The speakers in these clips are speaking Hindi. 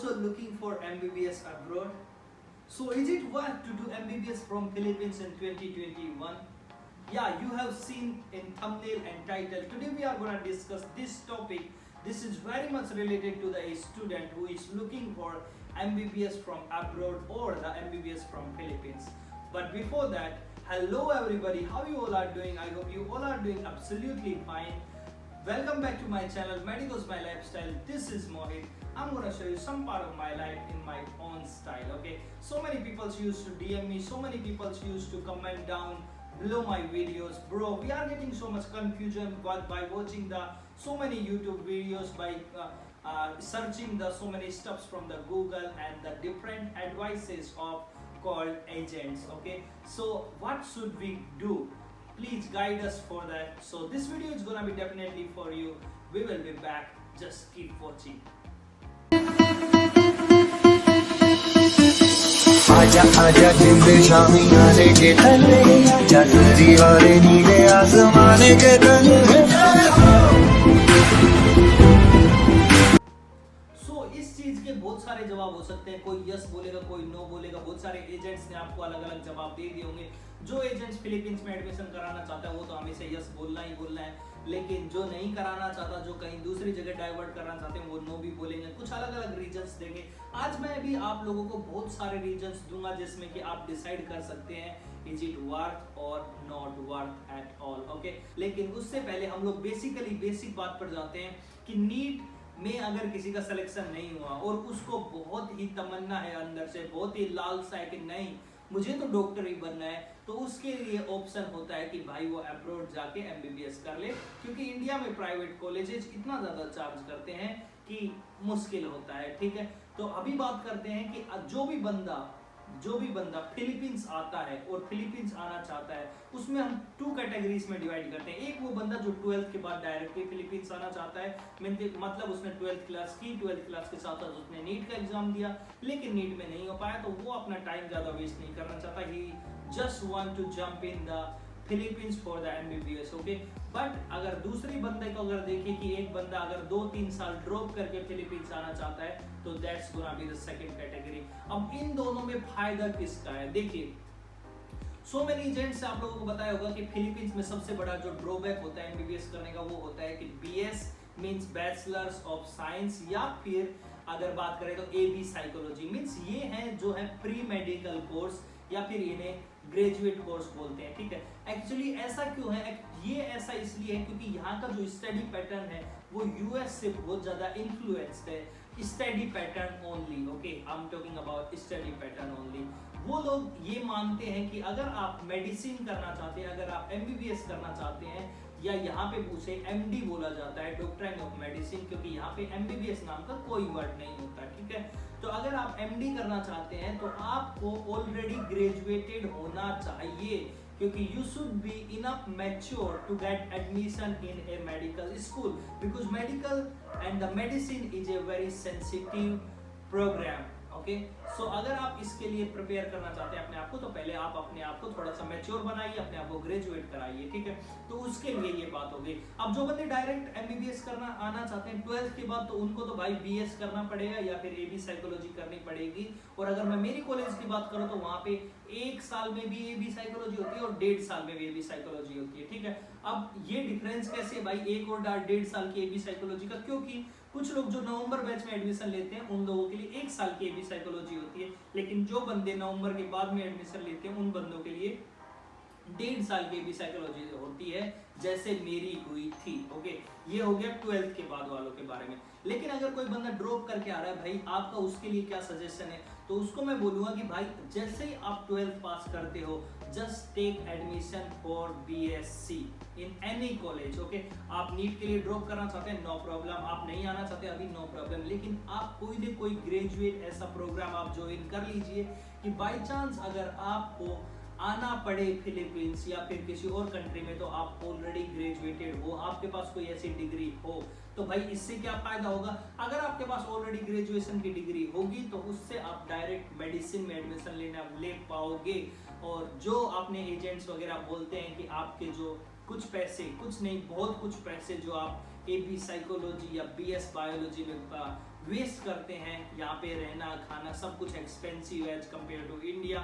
also looking for MBBS abroad? So is it worth to do MBBS from Philippines in 2021? Yeah, you have seen in thumbnail and title. Today we are going to discuss this topic. This is very much related to the student who is looking for MBBS from abroad or the MBBS from Philippines. But before that, hello everybody, how you all are doing? I hope you all are doing absolutely fine. Welcome back to my channel Medicos My Lifestyle. This is Mohit. I'm gonna show you some part of my life in my own style. Okay, so many people used to DM me, so many people used to comment down below my videos. Bro, we are getting so much confusion by watching the so many YouTube videos, by searching the so many stuffs from the Google and the different advices of called agents. Okay, so what should we do? Please guide us for that. So this video is gonna be definitely for you. We will be back. Just keep watching. आजा आजा जिंद शामी आने के तले आजा तेरी वाले नीले आसमाने के तले इस चीज के बहुत सारे जवाब हो सकते हैं. कोई यस बोलेगा, कोई नो बोलेगा. बहुत सारे एजेंट्स ने आपको अलग अलग जवाब दे दिए होंगे. जो एजेंट्स फिलीपींस में एडमिशन कराना चाहता है वो तो हमेशा यस बोलना ही बोलना है, लेकिन जो नहीं कराना चाहता, जो कहीं दूसरी जगह डाइवर्ट करना चाहते हैं वो नो भी बोलेंगे. कुछ अलग अलग रीजंस देंगे. आज मैं भी आप लोगों को बहुत सारे रीजंस दूंगा जिसमें कि आप डिसाइड कर सकते हैं इज इट वर्थ और not worth at all. Okay, लेकिन उससे पहले हम लोग बेसिक बात पर जाते हैं कि नीट में अगर किसी का सिलेक्शन नहीं हुआ और उसको बहुत ही तमन्ना है अंदर से, बहुत ही लालसा है कि नहीं मुझे तो डॉक्टर ही बनना है, तो उसके लिए ऑप्शन होता है कि भाई वो अब्रॉड जाके एमबीबीएस कर ले, क्योंकि इंडिया में प्राइवेट कॉलेजेस इतना ज्यादा चार्ज करते हैं कि मुश्किल होता है. ठीक है, तो अभी बात करते हैं कि जो भी बंदा फिलीपींस आता है और फिलीपींस आना चाहता है, उसमें हम 2 कैटेगरीज में डिवाइड करते हैं. एक वो बंदा जो 12th के बाद डायरेक्टली फिलीपींस आना चाहता है, मतलब उसने 12th क्लास की, 12th क्लास के साथ साथ उसने नीट का एग्जाम दिया, लेकिन नीट में नहीं हो पाया, तो वो अपना टाइम ज्यादा वेस्ट नहीं करना चाहता. He just want to jump in the Philippines for the MBBS. Okay, but अगर दूसरी बंदे को अगर देखिए कि एक बंदा अगर 2-3 साल ड्रॉप करके फिलीपींस आना चाहता है, तो that's gonna be the second category. अब इन दोनों में फायदा किसका है? देखिए, सो मेनी एजेंट्स से आप लोगों को बताया होगा कि फिलीपींस में सबसे बड़ा जो ड्रॉबैक होता है एमबीबीएस करने का वो होता है कि BS means bachelors of science, या फिर अगर बात करें तो एबी साइकोलॉजी मींस ये है जो है प्री मेडिकल कोर्स, या फिर इन्हें ग्रेजुएट कोर्स बोलते हैं. ठीक है, एक्चुअली ऐसा क्यों है? ये ऐसा इसलिए है क्योंकि यहाँ का जो स्टडी पैटर्न है वो यूएस से बहुत ज्यादा इन्फ्लुएंस्ड है. Study pattern only. Okay, I am talking about study pattern only. वो लोग ये मानते हैं कि अगर आप मेडिसिन करना चाहते हैं, अगर आप एमबीबीएस करना चाहते हैं, या यहाँ पे पूछे एमडी बोला जाता है, डॉक्टर ऑफ मेडिसिन, क्योंकि यहाँ पे एमबीबीएस नाम का कोई वर्ड नहीं होता. ठीक है, तो अगर आप एमडी करना चाहते हैं तो आपको ऑलरेडी ग्रेजुएटेड होना चाहिए, क्योंकि you should be enough mature to get admission in a medical school, because medical and the medicine is a very sensitive programme. Okay, so अगर आप इसके लिए प्रिपेयर करना चाहते हैं अपने आप को, तो पहले आप अपने आप को थोड़ा सा मैच्योर बनाइए, अपने आप को ग्रेजुएट कराइए. ठीक है, तो उसके लिए ये बात हो गई. अब जो बंदे डायरेक्ट एमबीबीएस करना आना चाहते हैं 12th के बाद, तो उनको तो भाई बीएस करना पड़ेगा या फिर एबी साइकोलॉजी करनी पड़ेगी. और अगर मैं मेरी कॉलेज की बात करूं तो वहां पे 1 साल में भी एबी साइकोलॉजी होती है और 1.5 साल में भी एबी साइकोलॉजी होती है. ठीक है, अब ये डिफरेंस कैसे भाई 1 और 1.5 साल की एबी साइकोलॉजी का? क्योंकि कुछ लोग जो नवंबर बैच में एडमिशन लेते हैं उन लोगों के लिए 1 साल की एबी साइकोलॉजी होती है, लेकिन जो बंदे नवंबर के बाद में एडमिशन लेते हैं उन बंदों के लिए 1.5 साल की एबी साइकोलॉजी होती है, जैसे मेरी हुई थी. ओके, ये हो गया 12th के बाद वालों के बारे में. लेकिन अगर कोई बंदा ड्रॉप करके आ रहा है, भाई आपका उसके लिए क्या सजेशन है? तो उसको मैं बोलूंगा कि भाई जैसे ही आप 12th पास करते हो, just take admission for BSc in any college. Okay, आप नीट के लिए ड्रॉप करना चाहते हैं, नो प्रॉब्लम. आप नहीं आना चाहते अभी, नो प्रॉब्लम. लेकिन आप कोई ग्रेजुएट ऐसा प्रोग्राम आप ज्वाइन कर लीजिए कि बाई चांस अगर आपको आना पड़े फिलीपींस या फिर किसी और कंट्री में, तो आप ऑलरेडी ग्रेजुएटेड हो, आपके पास कोई ऐसी डिग्री हो. तो भाई इससे क्या फायदा होगा? अगर आपके पास ऑलरेडी ग्रेजुएशन की डिग्री होगी तो उससे आप डायरेक्ट मेडिसिन में एडमिशन ले पाओगे. और जो अपने एजेंट्स वगैरह बोलते हैं कि आपके जो कुछ पैसे, कुछ नहीं बहुत कुछ पैसे जो आप AB साइकोलॉजी या BS बायोलॉजी में वेस्ट करते हैं, यहाँ पे रहना खाना सब कुछ expensive as compare to India,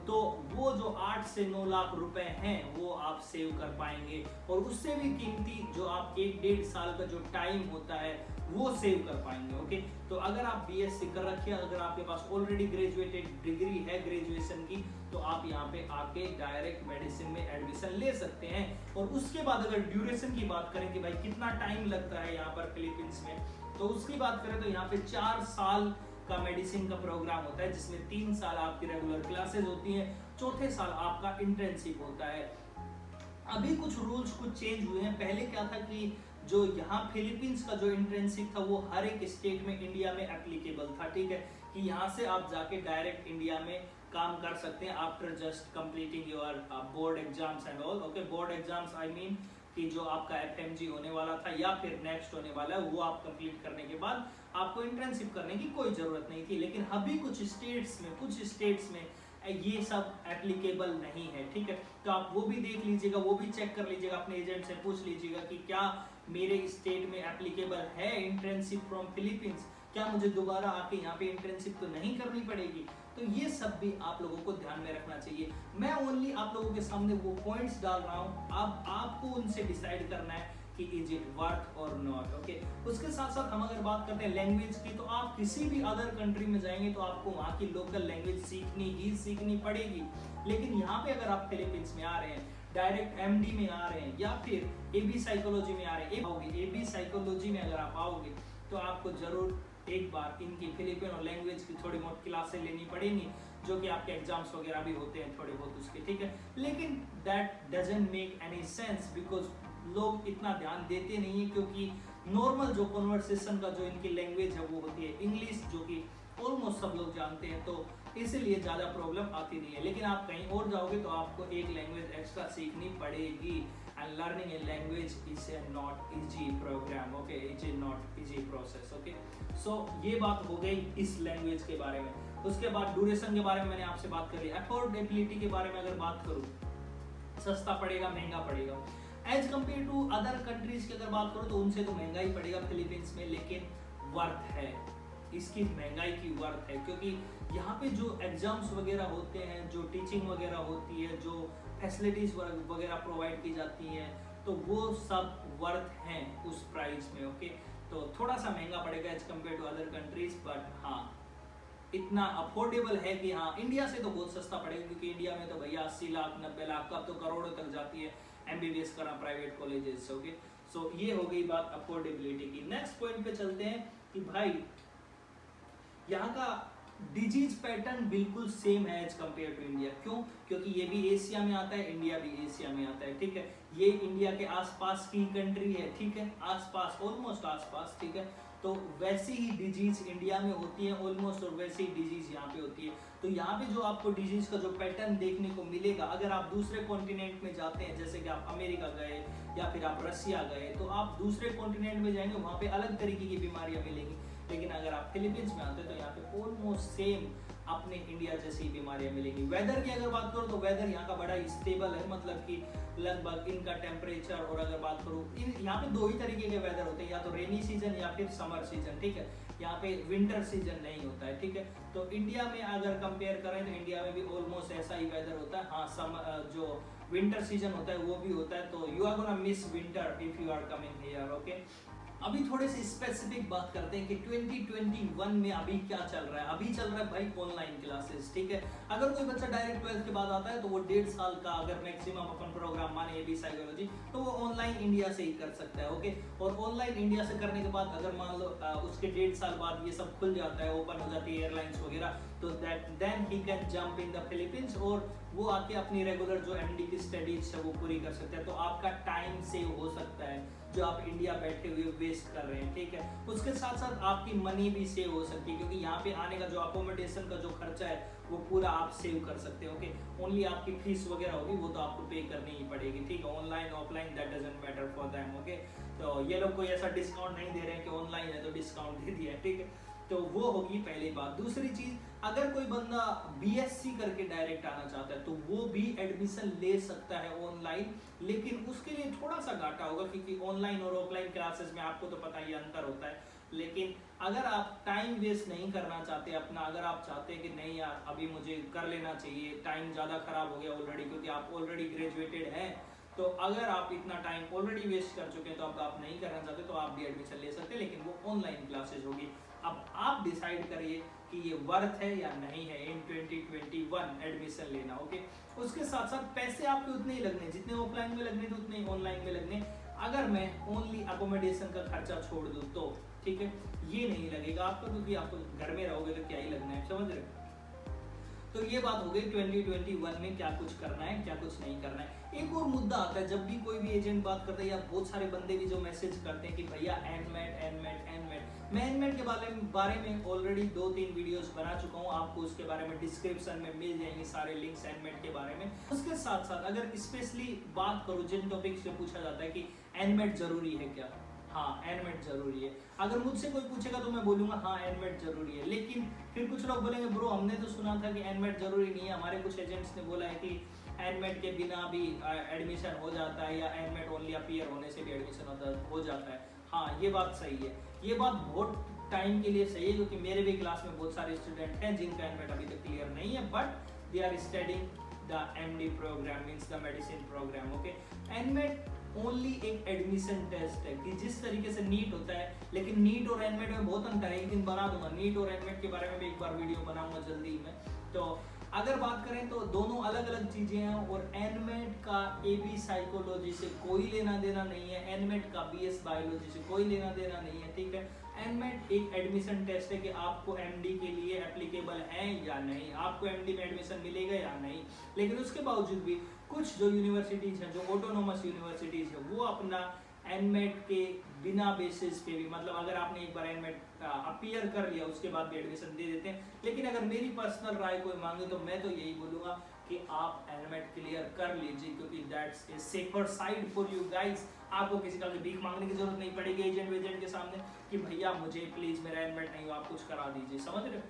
तो वो जो 8 से 9 लाख रुपए हैं वो आप सेव कर पाएंगे, और उससे भी कीमती जो आप 1-1.5 साल का जो टाइम होता है वो सेव कर पाएंगे। ओके, तो अगर आप BSc कर रखे, अगर आपके पास ऑलरेडी ग्रेजुएटेड डिग्री है ग्रेजुएशन की, तो आप यहाँ पे आके डायरेक्ट मेडिसिन में एडमिशन ले सकते हैं। और उसके बाद अगर ड्यूरेशन की बात करें कि भाई कितना टाइम लगता है यहाँ पर फिलीपींस में, तो उसकी बात करें तो यहाँ पे 4 साल का मेडिसिन का प्रोग्राम होता है, जिसमें 3 साल आपकी रेगुलर क्लासेस होती हैं, चौथे साल आपका इंटर्नशिप होता है। अभी कुछ रूल्स कुछ चेंज हुए हैं। पहले क्या था कि जो यहाँ फिलीपींस का जो इंटर्नशिप था वो हर एक स्टेट में इंडिया में एप्लीकेबल था, ठीक है, कि यहाँ से आप जाके डायरेक्ट इंडिया में काम कर सकते हैं after just completing your board exams and all. Okay, board exams I mean कि जो आपका FMG होने वाला था या फिर नेक्स्ट होने वाला है, वो आप कंप्लीट करने के बाद आपको इंटर्नशिप करने की कोई जरूरत नहीं थी। लेकिन अभी कुछ स्टेट्स में ये सब एप्लीकेबल नहीं है, ठीक है, तो आप वो भी देख लीजिएगा, वो भी चेक कर लीजिएगा, अपने एजेंट से पूछ लीजिएगा कि क्या मेरे स्टेट में एप्लीकेबल है इंटर्नशिप फ्रॉम फिलीपींस, क्या मुझे दोबारा आके यहाँ पे इंटर्नशिप तो नहीं करनी पड़ेगी। तो ये सब भी आप लोगों को ध्यान में रखना चाहिए। मैं ओनली आप लोगों के सामने वो पॉइंट्स डाल रहा हूँ, अब आपको उनसे डिसाइड करना है कि इज इट वर्थ और नॉट। ओके, उसके साथ साथ हम अगर बात करते हैं लैंग्वेज की, तो आप किसी भी अदर कंट्री में जाएंगे तो आपको वहाँ की लोकल लैंग्वेज सीखनी पड़ेगी। लेकिन यहाँ पे अगर आप फिलीपींस में आ रहे हैं, डायरेक्ट MD में आ रहे हैं या फिर AB साइकोलॉजी में आ रहे हैं, AB साइकोलॉजी में अगर आप आओगे तो आपको जरूर एक बार इनकी फिलिपिनो लैंग्वेज की थोड़ी बहुत क्लासें लेनी पड़ेंगी, जो कि आपके एग्जाम्स वगैरह भी होते हैं थोड़े बहुत उसके, ठीक है। लेकिन that doesn't make any sense because लोग इतना ध्यान देते नहीं है, क्योंकि नॉर्मल जो कन्वर्सेशन का जो इनकी लैंग्वेज है वो होती है इंग्लिश, जो कि ऑलमोस्ट सब लोग जानते हैं, तो इसीलिए ज़्यादा प्रॉब्लम आती नहीं है। लेकिन आप कहीं और जाओगे तो आपको एक लैंग्वेज एक्स्ट्रा सीखनी पड़ेगी, and learning a language is a not easy program, okay, it is not easy process, okay। so ये बात हो गई इस लैंग्वेज के बारे में। उसके बाद ड्यूरेशन के बारे में मैंने आपसे बात करी। अफोर्डेबिलिटी के बारे में अगर बात करूँ, सस्ता पड़ेगा महंगा पड़ेगा as compare to other countries की अगर बात करूँ तो उनसे तो महंगा ही पड़ेगा फिलीपींस में, लेकिन वर्थ है, इसकी महंगाई की वर्थ है, क्योंकि यहाँ पे जो एग्जाम्स वगैरह होते हैं, जो टीचिंग वगैरह होती है, जो फैसिलिटीज वगैरह प्रोवाइड की जाती हैं, तो वो सब वर्थ हैं उस प्राइस में। ओके, तो थोड़ा सा महंगा पड़ेगा as compare to other countries, but हाँ इतना अफोर्डेबल है कि हाँ इंडिया से तो बहुत सस्ता पड़ेगा, क्योंकि इंडिया में तो भैया 80 लाख 90 लाख का तो करोड़ों तक जाती है MBBS करना प्राइवेट कॉलेजेस से। ओके, सो ये हो गई बात अफोर्डेबिलिटी की। नेक्स्ट पॉइंट पे चलते हैं कि भाई यहाँ का डिजीज पैटर्न बिल्कुल सेम है एज कम्पेयर टू इंडिया। क्यों? क्योंकि ये भी एशिया में आता है, इंडिया भी एशिया में आता है, ठीक है। ये इंडिया के आसपास की कंट्री है, ठीक है, आसपास ऑलमोस्ट आसपास, ठीक है। तो वैसी ही डिजीज इंडिया में होती है ऑलमोस्ट, और वैसी ही डिजीज यहाँ पे होती है। तो यहाँ पे जो आपको डिजीज का जो पैटर्न देखने को मिलेगा, अगर आप दूसरे कॉन्टिनेंट में जाते हैं, जैसे कि आप अमेरिका गए या फिर आप रशिया गए, तो आप दूसरे कॉन्टिनेंट में जाएंगे, वहाँ पे अलग तरीके की बीमारियां मिलेंगी। लेकिन अगर आप फिलीपींस में आते हैं तो यहाँ पे ऑलमोस्ट सेम अपने इंडिया जैसी बीमारियां मिलेंगी। वेदर की अगर बात करो तो वेदर यहाँ का बड़ा स्टेबल है, मतलब कि लगभग इनका टेम्परेचर, और अगर बात करूँ यहाँ पे 2 ही तरीके के वेदर होते हैं, या तो रेनी सीजन या फिर समर सीजन, ठीक है। यहाँ पे विंटर सीजन नहीं होता है, ठीक है। तो इंडिया में अगर कंपेयर करें तो इंडिया में भी ऑलमोस्ट ऐसा ही वेदर होता है। हाँ, समर जो विंटर सीजन होता है वो भी होता है, तो you are gonna miss winter if you are coming here. Okay, अभी थोड़े से स्पेसिफिक बात करते हैं कि 2021 में अभी क्या चल रहा है। अभी चल रहा है भाई ऑनलाइन क्लासेस, ठीक है। अगर कोई बच्चा डायरेक्ट 12th के बाद आता है तो वो 1.5 साल का अगर मैक्सिमम अपन प्रोग्राम माने AB साइकोलॉजी, तो वो ऑनलाइन इंडिया से ही कर सकता है। ओके, और ऑनलाइन इंडिया से करने के बाद अगर मान लो उसके 1.5 साल बाद ये सब खुल जाता है, ओपन हो जाती है एयरलाइंस वगैरह, तो then he can jump in the Philippines, और वो आके अपनी रेगुलर जो MD की स्टडीज है वो पूरी कर सकते हैं। तो आपका टाइम सेव हो सकता है जो आप इंडिया बैठे हुए वेस्ट कर रहे हैं, ठीक है। उसके साथ साथ आपकी मनी भी सेव हो सकती है, क्योंकि यहाँ पे आने का जो अकोमोडेशन का जो खर्चा है वो पूरा आप सेव कर सकते हो। ओके, ओनली आपकी फीस वगैरह होगी वो तो आपको पे करनी ही पड़ेगी, ठीक है। Online offline that doesn't matter for them. Okay, तो ये लोग कोई ऐसा डिस्काउंट नहीं दे रहे हैं कि ऑनलाइन है तो डिस्काउंट दे दिया है, ठीक है। तो वो होगी पहली बात। दूसरी चीज, अगर कोई बंदा बीएससी करके डायरेक्ट आना चाहता है तो वो भी एडमिशन ले सकता है ऑनलाइन, लेकिन उसके लिए थोड़ा सा घाटा होगा क्योंकि ऑनलाइन और ऑफलाइन क्लासेस में आपको तो पता ही अंतर होता है। लेकिन अगर आप टाइम वेस्ट नहीं करना चाहते अपना, अगर आप चाहते हैं कि नहीं यार अभी मुझे कर लेना चाहिए, टाइम ज़्यादा खराब हो गया ऑलरेडी क्योंकि आप ऑलरेडी ग्रेजुएटेड हैं, तो अगर आप इतना टाइम ऑलरेडी वेस्ट कर चुके हैं तो अब आप नहीं करना चाहते तो आप भी एडमिशन ले सकते हैं, लेकिन वो ऑनलाइन क्लासेस होगी। अब आप डिसाइड करिए कि ये वर्थ है या नहीं है इन 2021 एडमिशन लेना। ओके, उसके साथ साथ पैसे आपके उतने ही लगने, जितने ऑफलाइन में लगने थे उतने ही ऑनलाइन में लगने। अगर मैं ओनली अकोमोडेशन का खर्चा छोड़ दूं तो ठीक है, ये नहीं लगेगा आपको क्योंकि आप घर में रहोगे तो क्या ही लगना है, समझ रहे हो। तो ये बात हो गई 2021 में क्या कुछ करना है क्या कुछ नहीं करना है। एक और मुद्दा आता है, जब भी कोई भी एजेंट बात करता है या बहुत सारे बंदे भी जो मैसेज करते हैं कि भैया एनमेट। मैं एनमेट के बारे में ऑलरेडी 2-3 वीडियोस बना चुका हूँ, आपको उसके बारे में डिस्क्रिप्शन में मिल जाएंगे सारे लिंक्स एनमेट के बारे में। उसके साथ साथ अगर स्पेशली बात करूँ जिन टॉपिक से पूछा जाता है कि एनमेट जरूरी है क्या, हाँ एनमेट जरूरी है। अगर मुझसे कोई पूछेगा तो मैं बोलूंगा हाँ एनमेट जरूरी है, लेकिन फिर कुछ लोग बोलेंगे ब्रो हमने तो सुना था कि एनमेट जरूरी नहीं है, हमारे कुछ एजेंट्स ने बोला है कि एनमेट के बिना भी एडमिशन हो जाता है या एनमेट ओनली अपीयर होने से भी एडमिशन हो जाता है। हाँ ये बात सही है, ये बात बहुत टाइम के लिए सही है क्योंकि मेरे भी क्लास में बहुत सारे स्टूडेंट हैं जिनका एनमेट अभी तक क्लियर नहीं है, but they are studying the MD program, means the medicine program. Okay, NMAT only एक एडमिशन टेस्ट है कि जिस तरीके से नीट होता है, लेकिन नीट और एनमेट में बहुत अंतर है। एक दिन बना दूंगा नीट और एनमेट के बारे में भी एक बार वीडियो बनाऊंगा जल्दी ही में। तो अगर बात करें तो दोनों अलग अलग चीजें हैं और एनमेट का एबी साइकोलॉजी से कोई लेना देना नहीं है, एनमेट का बीएस बायोलॉजी से कोई लेना देना नहीं है, ठीक है। एनमेट एक एडमिशन टेस्ट है कि आपको एमडी के लिए एप्लीकेबल है या नहीं, आपको एमडी में एडमिशन मिलेगा या नहीं। लेकिन उसके बावजूद भी कुछ जो यूनिवर्सिटीज हैं, जो ऑटोनोमस यूनिवर्सिटीज है, वो अपना एनमेट के बिना बेसिस पे भी, मतलब अगर आपने एक बार एनमेट अपीयर कर लिया उसके बाद भी एडमिशन दे देते हैं। लेकिन अगर मेरी पर्सनल राय कोई मांगे तो मैं तो यही बोलूंगा कि आप एनमेट क्लियर कर लीजिए क्योंकि that's a safer side for you guys. आपको किसी का भीख मांगने की जरूरत नहीं पड़ेगी एजेंट के सामने कि भैया मुझे प्लीज मेरा एनमेट नहीं हो, आप कुछ करा दीजिए, समझ रहे हो।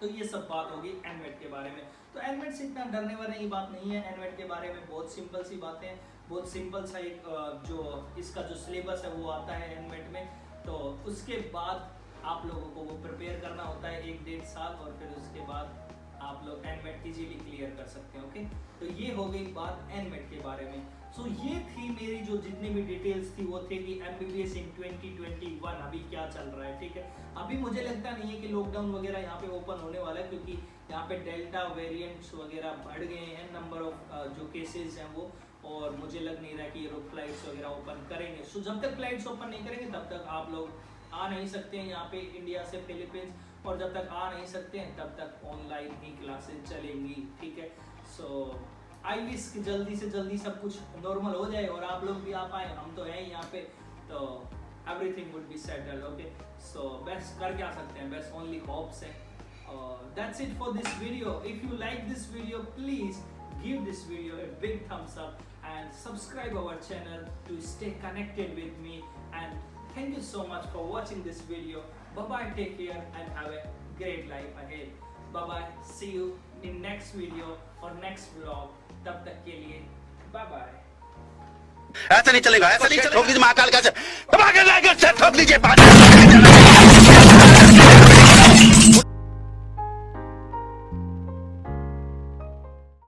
तो ये सब बात होगी एनमेट के बारे में। तो एनमेट से इतना डरने वाली की बात नहीं है, एनमेट के बारे में बहुत सिंपल सी बातें, बहुत सिंपल सा एक जो इसका जो सिलेबस है वो आता है एनमेट में। तो उसके बाद आप लोगों को वो प्रिपेयर करना होता है 1-1.5 साल और फिर उसके बाद आप लोग एनमेट इजीली क्लियर कर सकते हैं। ओके, तो ये हो गई बात एनमेट के बारे में। सो ये थी मेरी जो जितनी भी डिटेल्स थी वो थे कि एमबीबीएस इन 2021 अभी क्या चल रहा है, ठीक है। अभी मुझे लगता नहीं है कि लॉकडाउन वगैरह यहाँ पे ओपन होने वाला है क्योंकि यहाँ पे डेल्टा वेरिएंट्स वगैरह बढ़ गए हैं, नंबर ऑफ जो केसेस हैं वो, और मुझे लग नहीं रहा कि ये लोग फ्लाइट्स वगैरह ओपन करेंगे। सो जब तक फ्लाइट्स ओपन नहीं करेंगे तब तक आप लोग आ नहीं सकते हैं यहाँ पे इंडिया से फिलीपींस, और जब तक आ नहीं सकते हैं तब तक ऑनलाइन ही क्लासेस चलेंगी, ठीक है। सो आई विश कि जल्दी से जल्दी सब कुछ नॉर्मल हो जाए और आप लोग भी आ पाए, हम तो हैं यहाँ पे, तो everything would be settled. Okay, so best कर क्या सकते हैं, बेस्ट ओनली होप्स है। That's it for this video. If you like this video, please give this video a big thumbs up and subscribe our channel to stay connected with me. And thank you so much for watching this video. Bye bye, take care and have a great life ahead. Bye bye, see you in next video or next vlog. तब तक के लिए bye bye. ऐसा नहीं चलेगा, ऐसा नहीं चलेगा। ठोक लीजिए महाकाल का ठोक लीजिए।